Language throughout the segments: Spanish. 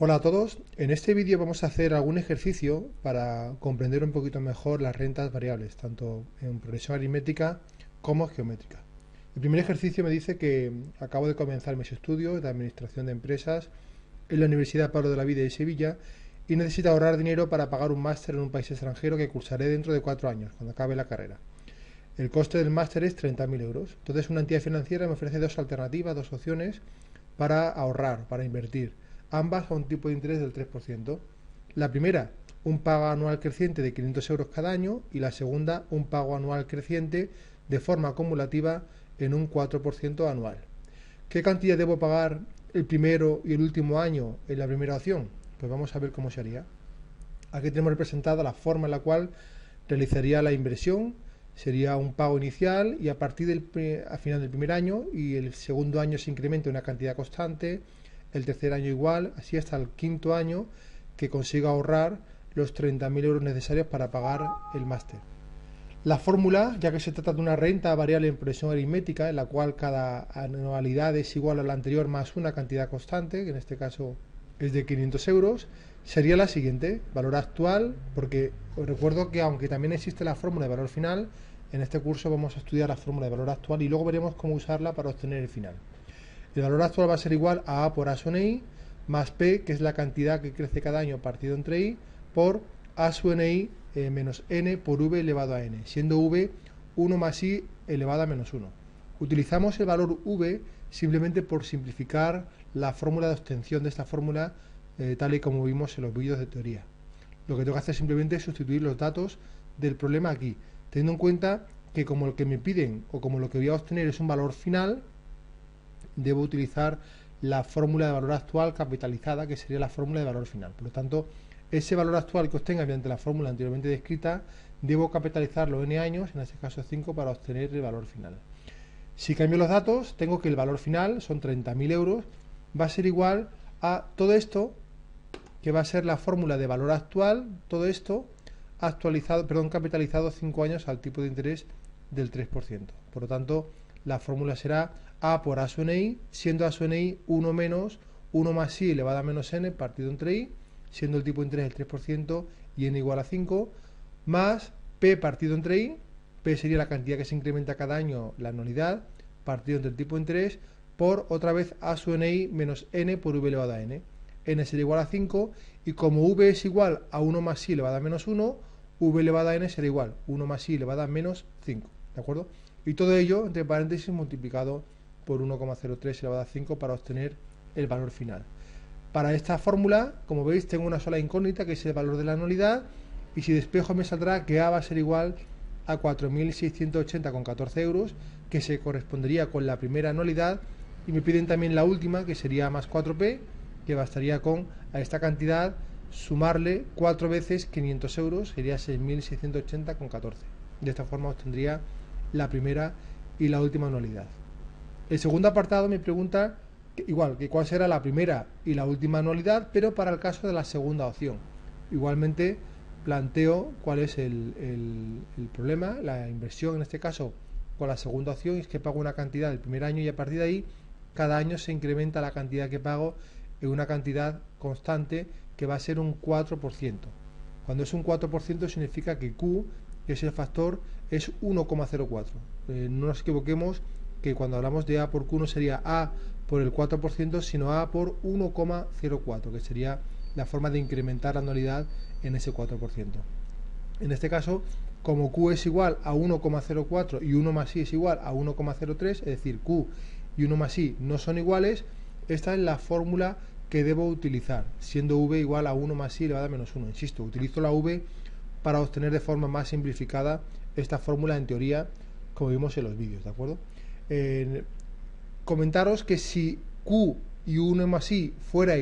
Hola a todos, en este vídeo vamos a hacer algún ejercicio para comprender un poquito mejor las rentas variables, tanto en progresión aritmética como geométrica. El primer ejercicio me dice que acabo de comenzar mis estudios de administración de empresas en la Universidad Pablo de la Vida de Sevilla y necesito ahorrar dinero para pagar un máster en un país extranjero que cursaré dentro de 4 años, cuando acabe la carrera. El coste del máster es 30.000 euros. Entonces una entidad financiera me ofrece dos alternativas, dos opciones para ahorrar, para invertir, ambas a un tipo de interés del 3%. La primera, un pago anual creciente de 500 euros cada año, y la segunda, un pago anual creciente de forma acumulativa en un 4% anual. ¿Qué cantidad debo pagar el primero y el último año en la primera opción? Pues vamos a ver cómo se haría. Aquí tenemos representada la forma en la cual realizaría la inversión. Sería un pago inicial y a partir al final del primer año, y el segundo año se incrementa una cantidad constante, el tercer año igual, así hasta el quinto año, que consiga ahorrar los 30.000 euros necesarios para pagar el máster. La fórmula, ya que se trata de una renta variable en progresión aritmética, en la cual cada anualidad es igual a la anterior más una cantidad constante, que en este caso es de 500 euros, sería la siguiente: valor actual, porque os recuerdo que aunque también existe la fórmula de valor final, en este curso vamos a estudiar la fórmula de valor actual y luego veremos cómo usarla para obtener el final. El valor actual va a ser igual a A por A sub n i más P, que es la cantidad que crece cada año partido entre I, por A sub n i menos n por V elevado a n, siendo V 1 más I elevado a menos 1. Utilizamos el valor V simplemente por simplificar la fórmula de obtención de esta fórmula, tal y como vimos en los vídeos de teoría. Lo que tengo que hacer simplemente es sustituir los datos del problema aquí, teniendo en cuenta que como lo que me piden o como lo que voy a obtener es un valor final, debo utilizar la fórmula de valor actual capitalizada, que sería la fórmula de valor final. Por lo tanto, ese valor actual que obtenga mediante la fórmula anteriormente descrita, debo capitalizarlo n años, en este caso 5, para obtener el valor final. Si cambio los datos, tengo que el valor final, son 30.000 euros, va a ser igual a todo esto, que va a ser la fórmula de valor actual, todo esto capitalizado 5 años al tipo de interés del 3%. Por lo tanto, la fórmula será A por A sub n i, siendo A sub n i 1 menos 1 más I elevado a menos n partido entre I, siendo el tipo de interés el 3% y n igual a 5, más P partido entre I. P sería la cantidad que se incrementa cada año, la anualidad, partido entre el tipo de interés, por otra vez A sub n i menos n por V elevado a n. N será igual a 5, y como V es igual a 1 más I elevado a menos 1, V elevado a n será igual 1 más I elevado a menos 5, ¿de acuerdo? Y todo ello, entre paréntesis, multiplicado por 1,03 elevado a 5 para obtener el valor final. Para esta fórmula, como veis, tengo una sola incógnita, que es el valor de la anualidad, y si despejo me saldrá que A va a ser igual a 4.680,14 euros, que se correspondería con la primera anualidad, y me piden también la última, que sería más 4P, que bastaría con a esta cantidad sumarle 4 veces 500 euros, sería 6.680,14. De esta forma obtendría la primera y la última anualidad. El segundo apartado me pregunta igual que cuál será la primera y la última anualidad, pero para el caso de la segunda opción. Igualmente planteo cuál es el problema, la inversión en este caso con la segunda opción, es que pago una cantidad el primer año y a partir de ahí cada año se incrementa la cantidad que pago en una cantidad constante que va a ser un 4%. Cuando es un 4% significa que Q, que es el factor, es 1,04. No nos equivoquemos que cuando hablamos de A por Q no sería A por el 4%, sino A por 1,04, que sería la forma de incrementar la anualidad en ese 4%. En este caso, como Q es igual a 1,04 y 1 más I es igual a 1,03, es decir, Q y 1 más I no son iguales, esta es la fórmula que debo utilizar, siendo V igual a 1 más I elevado a menos 1. Insisto, utilizo la V para obtener de forma más simplificada esta fórmula en teoría, como vimos en los vídeos, ¿de acuerdo? Comentaros que si Q y 1 más I fueran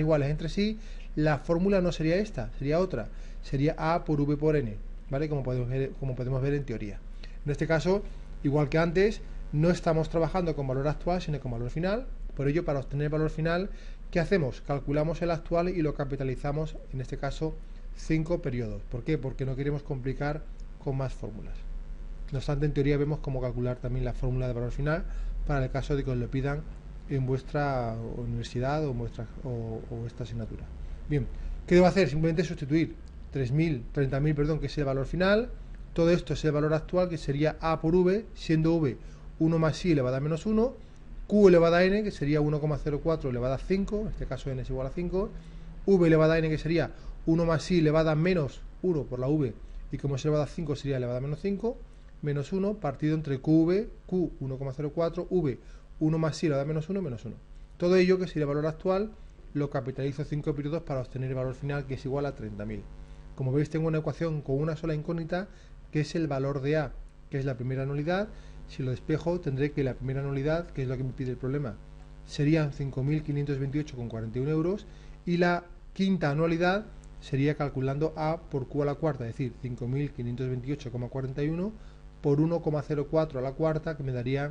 iguales entre sí, la fórmula no sería esta, sería otra, sería A por V por N, ¿vale? Como podemos ver en teoría. En este caso, igual que antes, no estamos trabajando con valor actual, sino con valor final. Por ello, para obtener el valor final, ¿qué hacemos? Calculamos el actual y lo capitalizamos, en este caso, 5 periodos. ¿Por qué? Porque no queremos complicar con más fórmulas. No obstante, en teoría vemos cómo calcular también la fórmula de valor final para el caso de que os lo pidan en vuestra universidad o esta asignatura. Bien, ¿qué debo hacer? Simplemente sustituir 30.000, perdón, que es el valor final. Todo esto es el valor actual, que sería A por V, siendo V 1 más I elevado a menos 1, Q elevado a N, que sería 1,04 elevado a 5, en este caso N es igual a 5, V elevado a N, que sería 1 más I elevado a menos 1 por la V, y como es elevado a 5 sería elevado a menos 5, menos 1 partido entre QV, Q 1,04, V 1 más I elevado a menos 1, menos 1. Todo ello, que sería el valor actual, lo capitalizo 5 periodos para obtener el valor final, que es igual a 30.000. Como veis, tengo una ecuación con una sola incógnita, que es el valor de A, que es la primera nulidad. Si lo despejo, tendré que la primera nulidad, que es lo que me pide el problema, serían 5.528,41 euros, y la quinta anualidad sería calculando A por Q a la cuarta, es decir, 5.528,41 por 1,04 a la cuarta, que me daría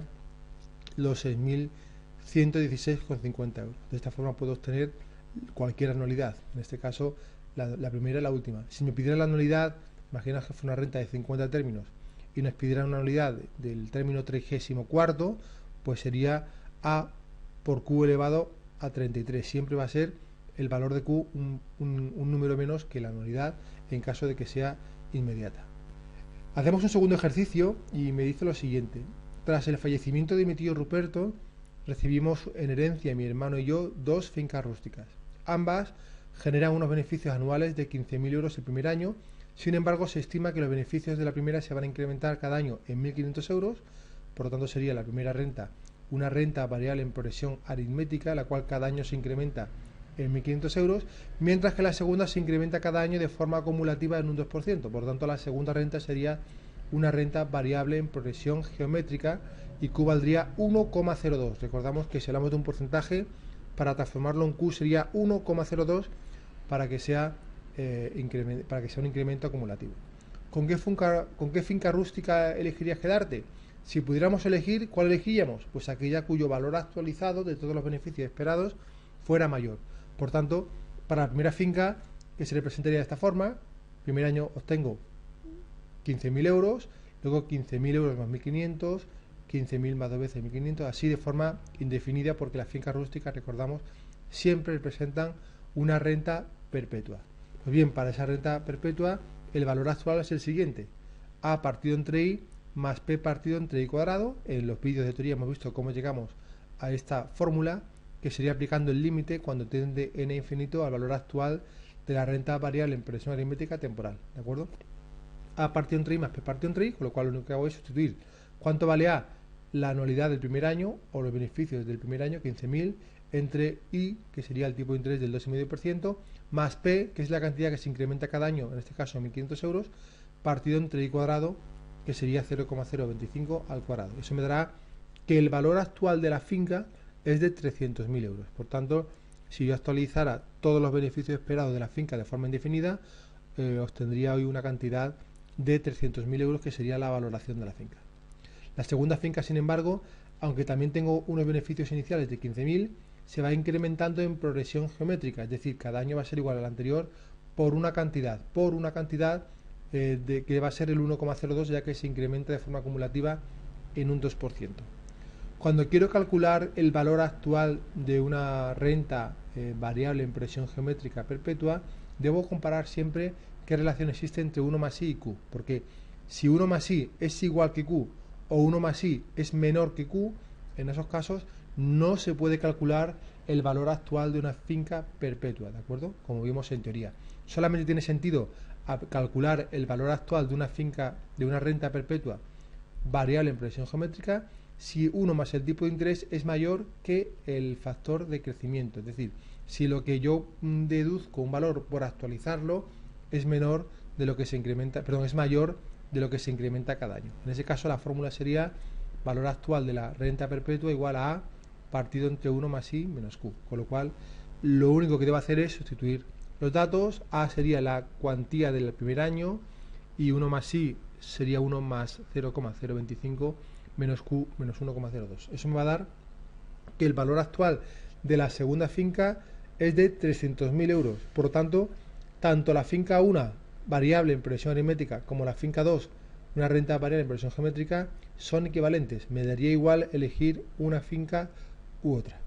los 6.116,50 euros. De esta forma puedo obtener cualquier anualidad, en este caso la primera y la última. Si me pidieran la anualidad, imaginaos que fue una renta de 50 términos y nos pidieran una anualidad del término 34, pues sería A por Q elevado a 33. Siempre va a ser el valor de Q un número menos que la anualidad en caso de que sea inmediata. Hacemos un segundo ejercicio y me dice lo siguiente. Tras el fallecimiento de mi tío Ruperto, recibimos en herencia mi hermano y yo 2 fincas rústicas. Ambas generan unos beneficios anuales de 15.000 euros el primer año. Sin embargo, se estima que los beneficios de la primera se van a incrementar cada año en 1.500 euros, por lo tanto sería la primera renta una renta variable en progresión aritmética, la cual cada año se incrementa en 1.500 euros, mientras que la segunda se incrementa cada año de forma acumulativa en un 2%, por lo tanto la segunda renta sería una renta variable en progresión geométrica y Q valdría 1,02. Recordamos que si hablamos de un porcentaje, para transformarlo en Q sería 1,02 para que sea un incremento acumulativo. ¿Con qué finca rústica elegirías quedarte? Si pudiéramos elegir, ¿cuál elegiríamos? Pues aquella cuyo valor actualizado de todos los beneficios esperados fuera mayor. Por tanto, para la primera finca, que se representaría de esta forma, primer año obtengo 15.000 euros, luego 15.000 euros más 1.500, 15.000 más 2 veces 1.500, así de forma indefinida, porque las fincas rústicas, recordamos, siempre representan una renta perpetua. Pues bien, para esa renta perpetua, el valor actual es el siguiente: A partido entre I más P partido entre I cuadrado. En los vídeos de teoría hemos visto cómo llegamos a esta fórmula, que sería aplicando el límite cuando tiende n infinito al valor actual de la renta variable en progresión aritmética temporal, ¿de acuerdo? A partido entre I más P partido entre I, con lo cual lo único que hago es sustituir cuánto vale A, la anualidad del primer año o los beneficios del primer año, 15.000, entre I, que sería el tipo de interés del 2,5%, más P, que es la cantidad que se incrementa cada año, en este caso 1.500 euros, partido entre I cuadrado, que sería 0,025 al cuadrado. Eso me dará que el valor actual de la finca es de 300.000 euros. Por tanto, si yo actualizara todos los beneficios esperados de la finca de forma indefinida, obtendría hoy una cantidad de 300.000 euros, que sería la valoración de la finca. La segunda finca, sin embargo, aunque también tengo unos beneficios iniciales de 15.000, se va incrementando en progresión geométrica, es decir, cada año va a ser igual al anterior por una cantidad que va a ser el 1,02, ya que se incrementa de forma acumulativa en un 2%. Cuando quiero calcular el valor actual de una renta variable en progresión geométrica perpetua, debo comparar siempre qué relación existe entre 1 más i y q, porque si 1 más i es igual que q o 1 más i es menor que q, en esos casos no se puede calcular el valor actual de una finca perpetua, ¿de acuerdo? Como vimos en teoría. Solamente tiene sentido calcular el valor actual de una finca, de una renta perpetua variable en progresión geométrica, si 1 más el tipo de interés es mayor que el factor de crecimiento, es decir, si lo que yo deduzco un valor por actualizarlo es menor de lo que se incrementa, perdón, es mayor de lo que se incrementa cada año. En ese caso la fórmula sería valor actual de la renta perpetua igual a partido entre 1 más i menos q, con lo cual lo único que debo hacer es sustituir los datos. A sería la cuantía del primer año y 1 más i sería 1 más 0,025 menos q menos 1,02. Eso me va a dar que el valor actual de la segunda finca es de 300.000 euros. Por lo tanto, tanto la finca 1 variable en progresión aritmética como la finca 2 una renta variable en progresión geométrica son equivalentes. Me daría igual elegir una finca u otra.